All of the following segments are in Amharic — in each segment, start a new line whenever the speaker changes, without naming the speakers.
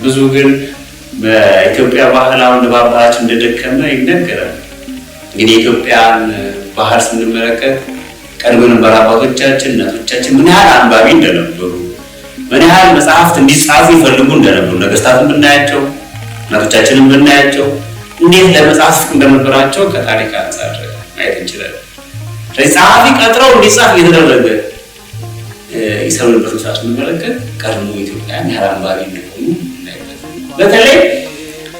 ብዙ ግን በኢትዮጵያ ባህላዊ ንባባችን እንደደከመ ይነገራል። እንግዲህ የኢትዮጵያን ባህል ስንመለከት ቀድሞን አባቶቻችን እናቶቻችን ምን ያህል አንባቢ እንደነበሩ ምን ያህል መጽሐፍት እንዲጻፉ ይፈልጉ እንደነበሩ ነገስታትን ብናያቸው እናቶቻችንን ብናያቸው እንዴት ለመጽሐፍ እንደነበራቸው ከታሪክ አንፃር ማየት እንችላለን። ስለዚህ ጸሐፊ ቀጥረው እንዲጻፍ እየተደረገ ይሰሩ ነበር ስንመለከት ቀድሞ ኢትዮጵያን ያህል አንባቢ እንደሆኑ እናያለን። በተለይ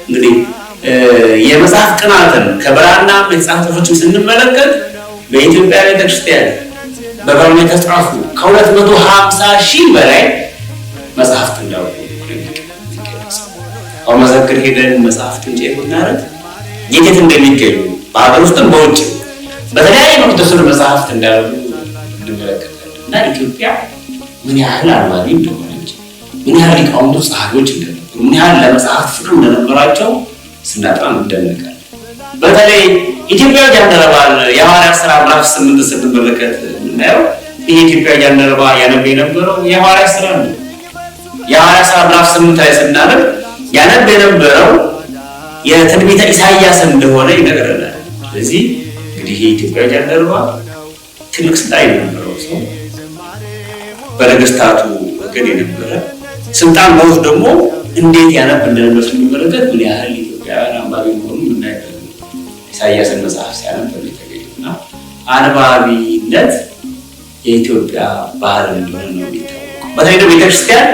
እንግዲህ የመጽሐፍ ጥናትን ከብራና መጽሐፍ ጽሑፎችን ስንመለከት በኢትዮጵያ ቤተክርስቲያን በብራና የተጻፉ ከ250,000 በላይ መጽሐፍት እንዳሉ አሁን መዘክር ሄደን መጽሐፍትን ቼክ እናደርግ የት እንደሚገኙ በሀገር ውስጥም በውጭ በተለያየ መልኩ የተሰሩ መጽሐፍት እንዳሉ እንመለከታለን። እና ኢትዮጵያ ምን ያህል አንባቢ እንደሆነች ምን ያህል ሊቃውንቱ ጸሐፊዎች እንደነበሩ ምን ያህል ለመጽሐፍት ፍቅር እንደነበራቸው ስናጠና እንደነቃለን። በተለይ ኢትዮጵያዊ ጃንደረባን የሐዋርያት ሥራ ምዕራፍ 8 ስንመለከት የምናየው ይህ ኢትዮጵያዊ ጃንደረባ ያነብ የነበረው የሐዋርያት ሥራ ነው። የሐዋርያት ሥራ ምዕራፍ 8 ላይ ስናነብ ያነብ የነበረው የትንቢተ ኢሳይያስ እንደሆነ ይነግረናል። ስለዚህ እንግዲህ የኢትዮጵያዊ ጃንደረባ ትልቅ ስልጣን የነበረው ሰው በነገስታቱ ወገን የነበረ ስልጣን በውስጥ ደግሞ እንዴት ያነብ እንደነበር ስንመለከት ምን ያህል ኢትዮጵያውያን አንባቢ መሆኑ የምናይበት ኢሳይያስን መጽሐፍ ሲያነብ ተገኝና አንባቢነት የኢትዮጵያ ባህል እንደሆነ ነው የሚታወቀው። በተለይ ደግሞ ቤተክርስቲያን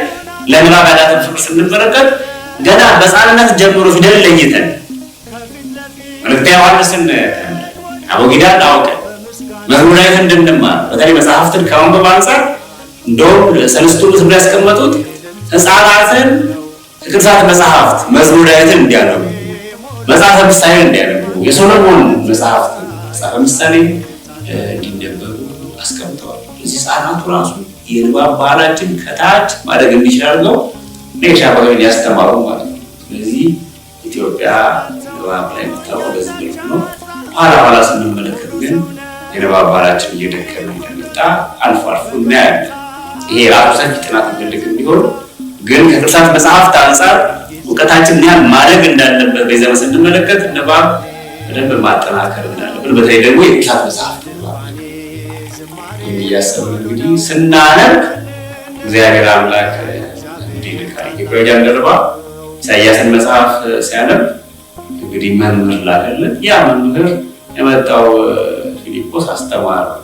ለንባብ ያላትን ፍቅር ስንመለከት ገና በሕፃንነት ጀምሮ ፊደል ለይተን መልእክተ ዮሐንስን አቦጊዳን አውቀን መዝሙረ ዳዊት እንድንማር በተለይ መጽሐፍትን ከማንበብ አንፃር እንደውም ሰለስቱ ምዕት ብለው ያስቀመጡት ሕፃናትን ቅዱሳት መጽሐፍት መዝሙረ ዳዊትን እንዲያነቡ መጽሐፈ ምሳሌ እንዲያነቡ የሶሎሞን መጽሐፍት መጽሐፈ ምሳሌ እንዲነበቡ አስቀምጠዋል። እዚህ ሕፃናቱ ራሱ የንባብ ባህላችን ከታች ማደግ እንዲችል አድርገው ሻባገን ያስተማሩ ማለት ነው። ስለዚህ ኢትዮጵያ ንባብ ላይ የምታወቀው በዚህ መልኩ ነው። ኋላ ስንመለከት ግን የንባብ ባህላችን እየደከመ እንደመጣ አልፎ አልፎ እናያለን። ይሄ ራሱ ሰፊ ጥናት የሚፈልግ ቢሆን ግን ከቅዱሳት መጽሐፍት አንጻር እውቀታችን ምን ያህል ማደግ እንዳለበት በዘመን ስንመለከት ንባብ በደንብ ማጠናከር እንዳለበት በተለይ ደግሞ የቅዱሳት መጽሐፍት እያሰብን እንግዲህ ስናነብ እግዚአብሔር አምላክ ኢትዮጵያዊ ጃንደረባ ኢሳይያስን መጽሐፍ ሲያነብ እንግዲህ መምህር ላከለት ያ መምህር የመጣው ፊልጶስ አስተማረው።